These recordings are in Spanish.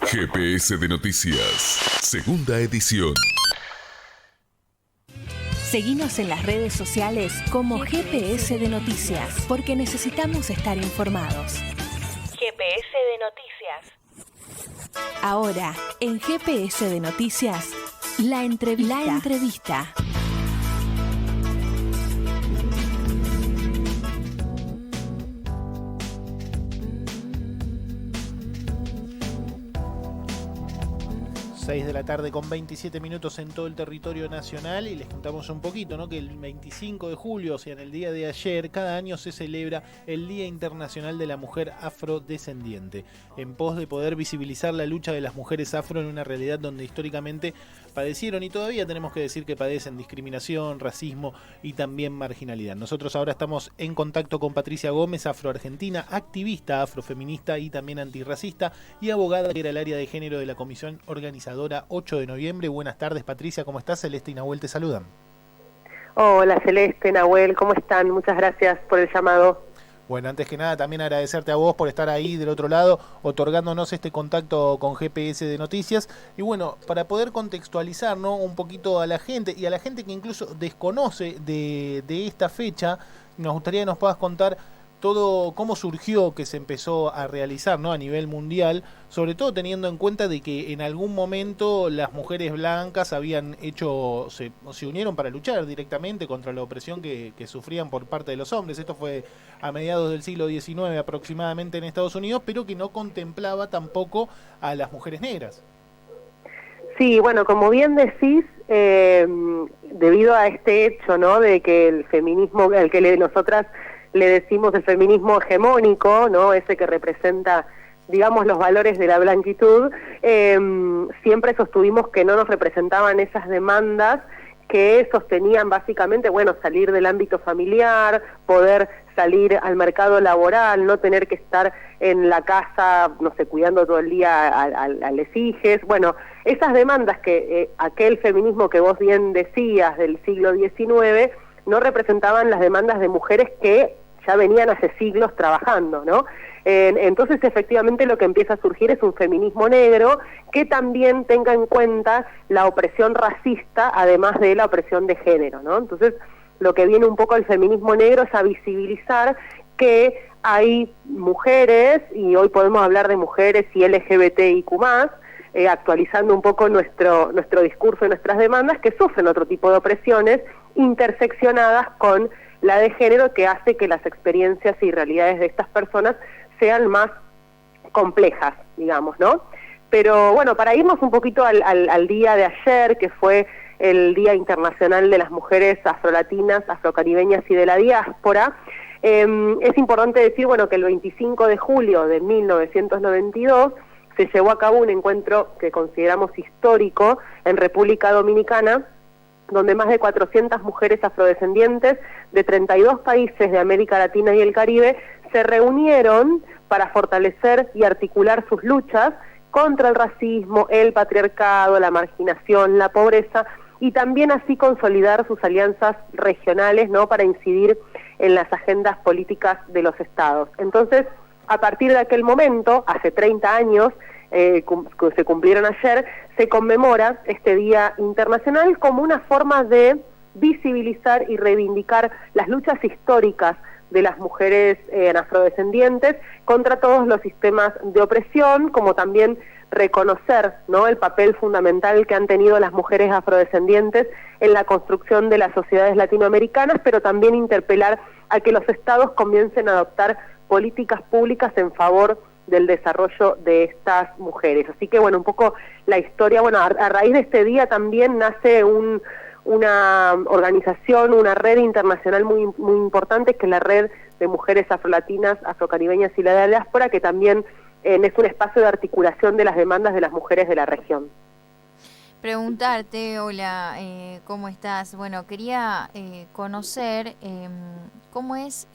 GPS de Noticias, segunda edición. Seguinos en las redes sociales como GPS de Noticias, porque necesitamos estar informados. GPS de Noticias. Ahora, en GPS de Noticias, la entrevista. 6 de la tarde con 27 minutos en todo el territorio nacional, y les contamos un poquito, ¿no? Que el 25 de julio, o sea, en el día de ayer, cada año se celebra el Día Internacional de la Mujer Afrodescendiente, en pos de poder visibilizar la lucha de las mujeres afro en una realidad donde históricamente padecieron y todavía tenemos que decir que padecen discriminación, racismo y también marginalidad. Nosotros ahora estamos en contacto con Patricia Gómez, afroargentina, activista afrofeminista y también antirracista y abogada que era el área de género de la Comisión Organizadora 8 de noviembre. Buenas tardes, Patricia, ¿cómo estás? Celeste y Nahuel te saludan. Hola Celeste, Nahuel, ¿cómo están? Muchas gracias por el llamado. Bueno, antes que nada también agradecerte a vos por estar ahí del otro lado, otorgándonos este contacto con GPS de Noticias. Y bueno, para poder contextualizar, ¿no?, un poquito a la gente, y a la gente que incluso desconoce de esta fecha, nos gustaría que nos puedas contar todo cómo surgió, que se empezó a realizar, ¿no?, a nivel mundial, sobre todo teniendo en cuenta de que en algún momento las mujeres blancas habían se unieron para luchar directamente contra la opresión que sufrían por parte de los hombres. Esto fue a mediados del siglo XIX aproximadamente en Estados Unidos, pero que no contemplaba tampoco a las mujeres negras. Sí, bueno, como bien decís, debido a este hecho, ¿no?, de que el feminismo, al que nosotras le decimos el feminismo hegemónico, ¿no?, ese que representa, digamos, los valores de la blanquitud, siempre sostuvimos que no nos representaban esas demandas que sostenían básicamente, bueno, salir del ámbito familiar, poder salir al mercado laboral, no tener que estar en la casa, no sé, cuidando todo el día a los hijos. Bueno, esas demandas que aquel feminismo que vos bien decías del siglo XIX no representaban las demandas de mujeres que ya venían hace siglos trabajando, ¿no? Entonces, efectivamente, lo que empieza a surgir es un feminismo negro que también tenga en cuenta la opresión racista, además de la opresión de género, ¿no? Entonces, lo que viene un poco al feminismo negro es a visibilizar que hay mujeres, y hoy podemos hablar de mujeres y LGBTIQ+, actualizando un poco nuestro discurso y nuestras demandas, que sufren otro tipo de opresiones interseccionadas con la de género, que hace que las experiencias y realidades de estas personas sean más complejas, digamos, ¿no? Pero bueno, para irnos un poquito al día de ayer, que fue el Día Internacional de las Mujeres Afrolatinas, Afrocaribeñas y de la Diáspora, es importante decir, bueno, que el 25 de julio de 1992 se llevó a cabo un encuentro que consideramos histórico en República Dominicana, donde más de 400 mujeres afrodescendientes de 32 países de América Latina y el Caribe se reunieron para fortalecer y articular sus luchas contra el racismo, el patriarcado, la marginación, la pobreza, y también así consolidar sus alianzas regionales, ¿no?, para incidir en las agendas políticas de los estados. Entonces, a partir de aquel momento, hace 30 años, que se cumplieron ayer, se conmemora este Día Internacional como una forma de visibilizar y reivindicar las luchas históricas de las mujeres afrodescendientes contra todos los sistemas de opresión, como también reconocer, ¿no?, el papel fundamental que han tenido las mujeres afrodescendientes en la construcción de las sociedades latinoamericanas, pero también interpelar a que los estados comiencen a adoptar políticas públicas en favor del desarrollo de estas mujeres. Así que, bueno, un poco la historia, bueno, a raíz de este día también nace una organización, una red internacional muy importante, que es la Red de Mujeres Afrolatinas, Afrocaribeñas y la de la Diáspora, que también es un espacio de articulación de las demandas de las mujeres de la región. Preguntarte, hola, ¿cómo estás? Bueno, quería conocer cómo es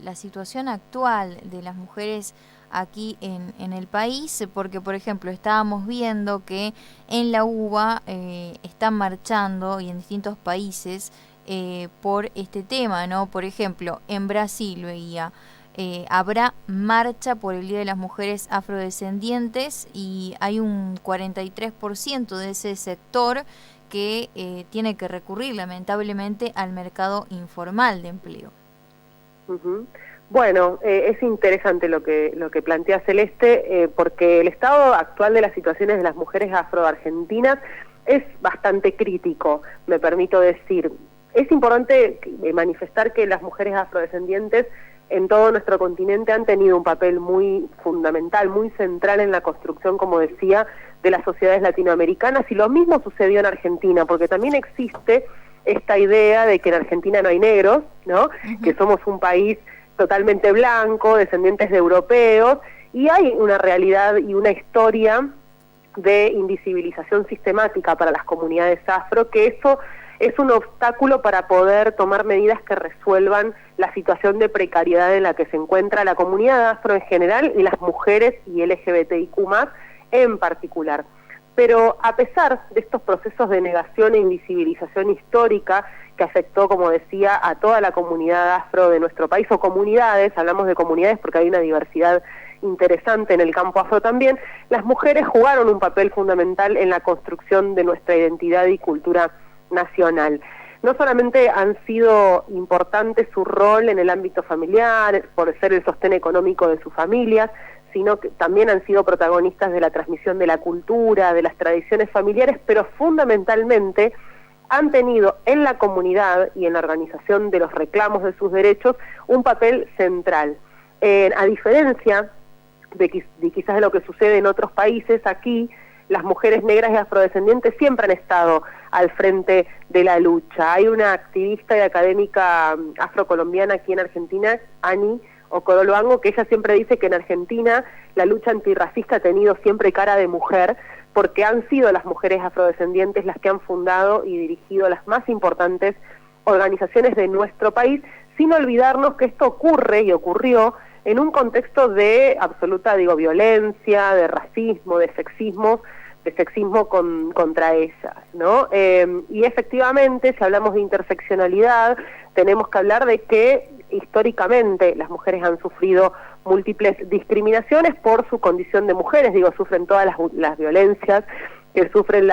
la situación actual de las mujeres aquí en el país, porque, por ejemplo, estábamos viendo que en la UBA están marchando, y en distintos países, por este tema, ¿no? Por ejemplo, en Brasil veía habrá marcha por el Día de las Mujeres Afrodescendientes y hay un 43% de ese sector que tiene que recurrir lamentablemente al mercado informal de empleo. Uh-huh. Bueno, es interesante lo que plantea Celeste, porque el estado actual de las situaciones de las mujeres afroargentinas es bastante crítico, me permito decir. Es importante manifestar que las mujeres afrodescendientes en todo nuestro continente han tenido un papel muy fundamental, muy central en la construcción, como decía, de las sociedades latinoamericanas, y lo mismo sucedió en Argentina, porque también existe esta idea de que en Argentina no hay negros, ¿no? Uh-huh. Que somos un país totalmente blanco, descendientes de europeos, y hay una realidad y una historia de invisibilización sistemática para las comunidades afro, que eso es un obstáculo para poder tomar medidas que resuelvan la situación de precariedad en la que se encuentra la comunidad afro en general y las mujeres y LGBTIQ+ en particular. Pero a pesar de estos procesos de negación e invisibilización histórica que afectó, como decía, a toda la comunidad afro de nuestro país, o comunidades, hablamos de comunidades porque hay una diversidad interesante en el campo afro también, las mujeres jugaron un papel fundamental en la construcción de nuestra identidad y cultura nacional. No solamente han sido importantes su rol en el ámbito familiar, por ser el sostén económico de sus familias, sino que también han sido protagonistas de la transmisión de la cultura, de las tradiciones familiares, pero fundamentalmente han tenido en la comunidad y en la organización de los reclamos de sus derechos un papel central. A diferencia de quizás de lo que sucede en otros países, aquí las mujeres negras y afrodescendientes siempre han estado al frente de la lucha. Hay una activista y académica afrocolombiana aquí en Argentina, Ani Ocoroluango, que ella siempre dice que en Argentina la lucha antirracista ha tenido siempre cara de mujer, porque han sido las mujeres afrodescendientes las que han fundado y dirigido las más importantes organizaciones de nuestro país, sin olvidarnos que esto ocurre y ocurrió en un contexto de absoluta, violencia, de racismo, de sexismo contra ellas, ¿no? Y efectivamente, si hablamos de interseccionalidad, tenemos que hablar de que históricamente las mujeres han sufrido múltiples discriminaciones por su condición de mujeres, sufren todas las violencias que sufren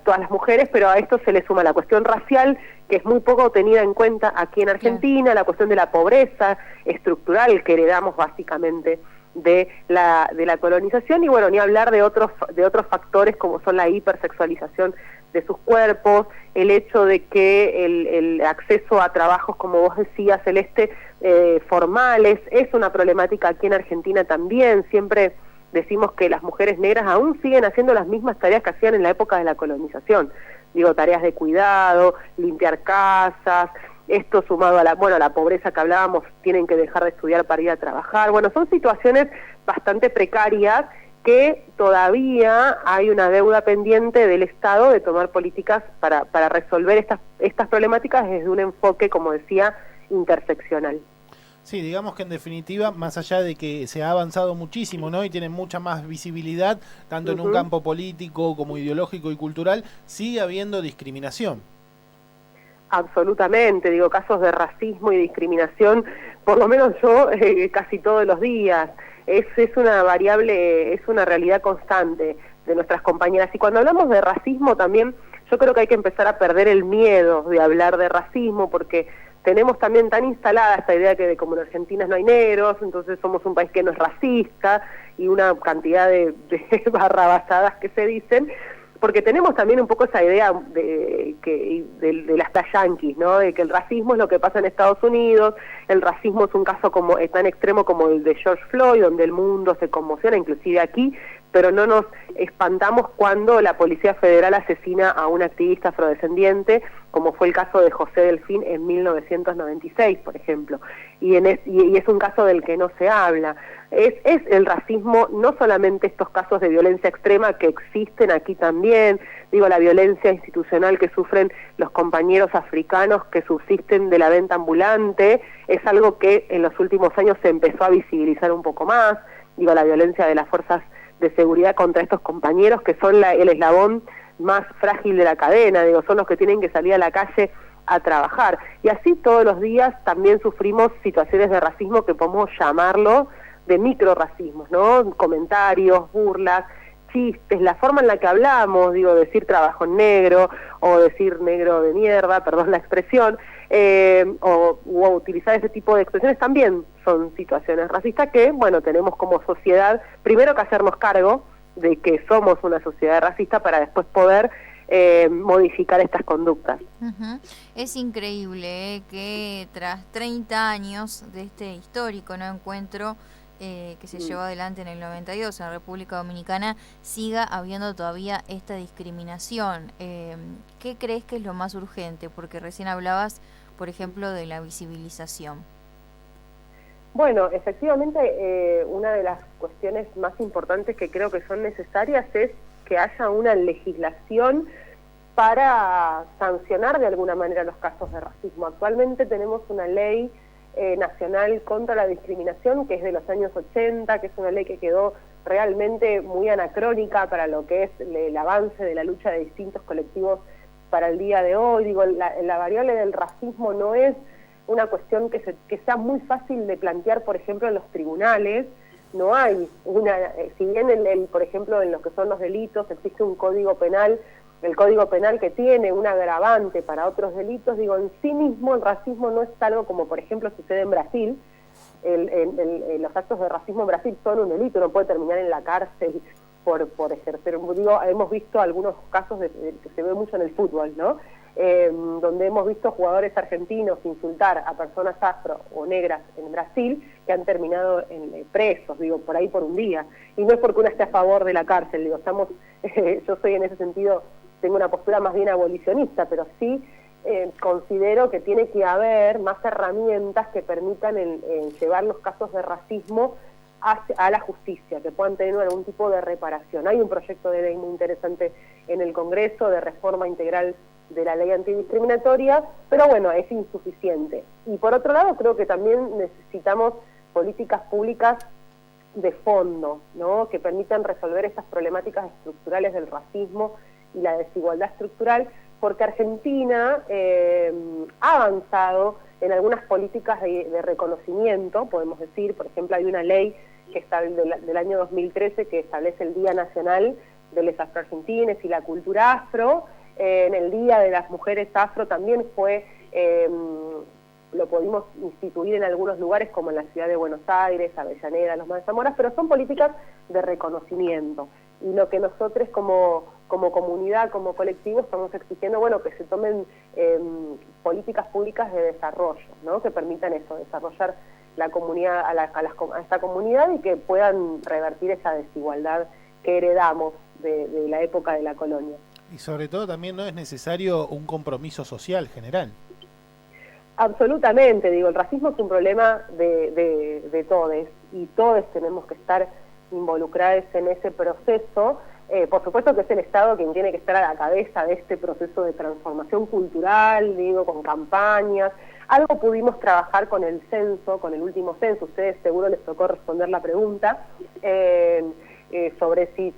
todas las mujeres, pero a esto se le suma la cuestión racial, que es muy poco tenida en cuenta aquí en Argentina, la cuestión de la pobreza estructural que heredamos básicamente de la colonización, y bueno, ni hablar de otros factores como son la hipersexualización de sus cuerpos, el hecho de que el acceso a trabajos, como vos decías, Celeste, formales, es una problemática aquí en Argentina también. Siempre decimos que las mujeres negras aún siguen haciendo las mismas tareas que hacían en la época de la colonización, tareas de cuidado, limpiar casas. Esto sumado a la pobreza que hablábamos, tienen que dejar de estudiar para ir a trabajar. Bueno, son situaciones bastante precarias que todavía hay una deuda pendiente del Estado de tomar políticas para resolver estas problemáticas desde un enfoque, como decía, interseccional. Sí, digamos que en definitiva, más allá de que se ha avanzado muchísimo, ¿no? Y tienen mucha más visibilidad, tanto en un campo político como ideológico y cultural, sigue habiendo discriminación. Absolutamente, casos de racismo y discriminación, por lo menos yo casi todos los días. Es una variable, es una realidad constante de nuestras compañeras. Y cuando hablamos de racismo también, yo creo que hay que empezar a perder el miedo de hablar de racismo, porque tenemos también tan instalada esta idea que como en Argentina no hay negros, entonces somos un país que no es racista, y una cantidad de barrabasadas que se dicen, porque tenemos también un poco esa idea de las yanquis, ¿no? De que el racismo es lo que pasa en Estados Unidos, el racismo es un caso tan extremo como el de George Floyd, donde el mundo se conmociona, inclusive aquí, pero no nos espantamos cuando la Policía Federal asesina a un activista afrodescendiente, como fue el caso de José Delfín en 1996, por ejemplo, y es un caso del que no se habla. Es el racismo, no solamente estos casos de violencia extrema que existen aquí también, la violencia institucional que sufren los compañeros africanos que subsisten de la venta ambulante, es algo que en los últimos años se empezó a visibilizar un poco más, la violencia de las fuerzas de seguridad contra estos compañeros que son el eslabón más frágil de la cadena, son los que tienen que salir a la calle a trabajar. Y así todos los días también sufrimos situaciones de racismo que podemos llamarlo de microracismos, ¿no? Comentarios, burlas, chistes, la forma en la que hablamos, digo, decir trabajo en negro, o decir negro de mierda, perdón la expresión, o utilizar ese tipo de expresiones también son situaciones racistas que, bueno, tenemos como sociedad primero que hacernos cargo de que somos una sociedad racista para después poder modificar estas conductas. Es increíble que tras 30 años de este histórico no encuentro que se llevó adelante en el 92 en la República Dominicana, siga habiendo todavía esta discriminación. ¿Qué crees que es lo más urgente? Porque recién hablabas, por ejemplo, de la visibilización. Bueno, efectivamente, una de las cuestiones más importantes que creo que son necesarias es que haya una legislación para sancionar de alguna manera los casos de racismo. Actualmente tenemos una ley nacional contra la discriminación que es de los años 80, que es una ley que quedó realmente muy anacrónica para lo que es el avance de la lucha de distintos colectivos para el día de hoy. Digo, la variable del racismo no es una cuestión que sea muy fácil de plantear, por ejemplo, en los tribunales. No hay una, si bien por ejemplo, en lo que son los delitos existe un código penal, el código penal que tiene un agravante para otros delitos, digo, en sí mismo el racismo no es algo como, por ejemplo, sucede en Brasil. Los actos de racismo en Brasil son un delito, no puede terminar en la cárcel por ejercer. Digo, hemos visto algunos casos que se ve mucho en el fútbol, ¿no? Donde hemos visto jugadores argentinos insultar a personas afro o negras en Brasil que han terminado presos, digo, por ahí por un día. Y no es porque uno esté a favor de la cárcel, digo, yo soy en ese sentido, tengo una postura más bien abolicionista, pero sí considero que tiene que haber más herramientas que permitan llevar los casos de racismo a la justicia, que puedan tener algún tipo de reparación. Hay un proyecto de ley muy interesante en el Congreso de reforma integral de la ley antidiscriminatoria, pero bueno, es insuficiente. Y por otro lado, creo que también necesitamos políticas públicas de fondo, ¿no?, que permitan resolver estas problemáticas estructurales del racismo y la desigualdad estructural, porque Argentina ha avanzado en algunas políticas de reconocimiento, podemos decir. Por ejemplo, hay una ley que está del año 2013 que establece el Día Nacional de los Afroargentines y la cultura afro. En el Día de las Mujeres Afro también lo pudimos instituir en algunos lugares como en la ciudad de Buenos Aires, Avellaneda, Los Más de Zamora, pero son políticas de reconocimiento. Y lo que nosotros como comunidad, como colectivo, estamos exigiendo, bueno, que se tomen políticas públicas de desarrollo, ¿no?, que permitan eso, desarrollar la comunidad a esta comunidad y que puedan revertir esa desigualdad que heredamos de la época de la colonia. Y sobre todo también no es necesario un compromiso social general. Absolutamente, digo, el racismo es un problema de todos, y todos tenemos que estar involucrados en ese proceso. Por supuesto que es el Estado quien tiene que estar a la cabeza de este proceso de transformación cultural, digo, con campañas. Algo pudimos trabajar con el censo, con el último censo, ustedes seguro les tocó responder la pregunta, sobre si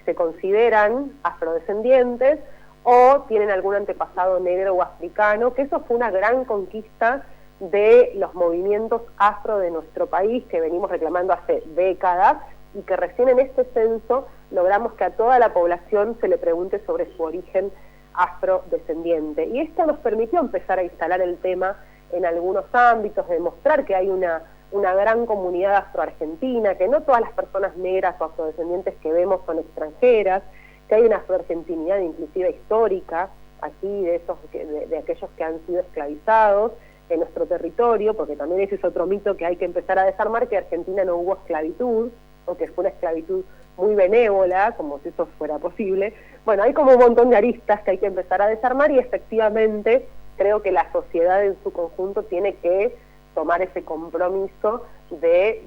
se consideran afrodescendientes o tienen algún antepasado negro o africano, que eso fue una gran conquista de los movimientos afro de nuestro país, que venimos reclamando hace décadas, y que recién en este censo logramos que a toda la población se le pregunte sobre su origen afrodescendiente. Y esto nos permitió empezar a instalar el tema en algunos ámbitos, demostrar que hay una gran comunidad afroargentina, que no todas las personas negras o afrodescendientes que vemos son extranjeras, que hay una afroargentinidad inclusive histórica aquí de aquellos que han sido esclavizados en nuestro territorio, porque también ese es otro mito que hay que empezar a desarmar, que en Argentina no hubo esclavitud, o que fue una esclavitud muy benévola, como si eso fuera posible. Bueno, hay como un montón de aristas que hay que empezar a desarmar, y efectivamente creo que la sociedad en su conjunto tiene que tomar ese compromiso de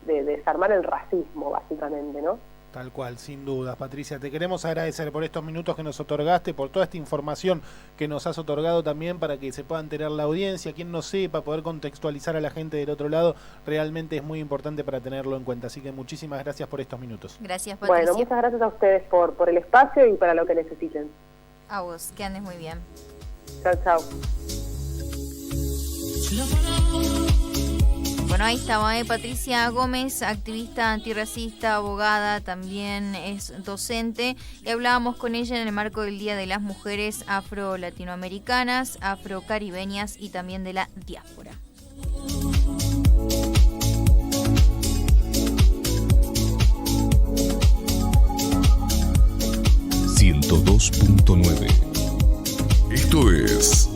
desarmar el racismo, básicamente, ¿no? Tal cual, sin dudas. Patricia, te queremos agradecer por estos minutos que nos otorgaste, por toda esta información que nos has otorgado también para que se pueda enterar la audiencia, quien no sepa, poder contextualizar a la gente del otro lado, realmente es muy importante para tenerlo en cuenta. Así que muchísimas gracias por estos minutos. Gracias, Patricia. Bueno, muchas gracias a ustedes por el espacio y para lo que necesiten. A vos, que andes muy bien. Chao, chao. Bueno, ahí estaba Patricia Gómez, activista antirracista, abogada, también es docente, y hablábamos con ella en el marco del Día de las Mujeres Afro-Latinoamericanas, Afro-Caribeñas y también de la diáspora. Esto es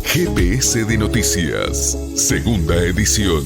GPS de Noticias, segunda edición.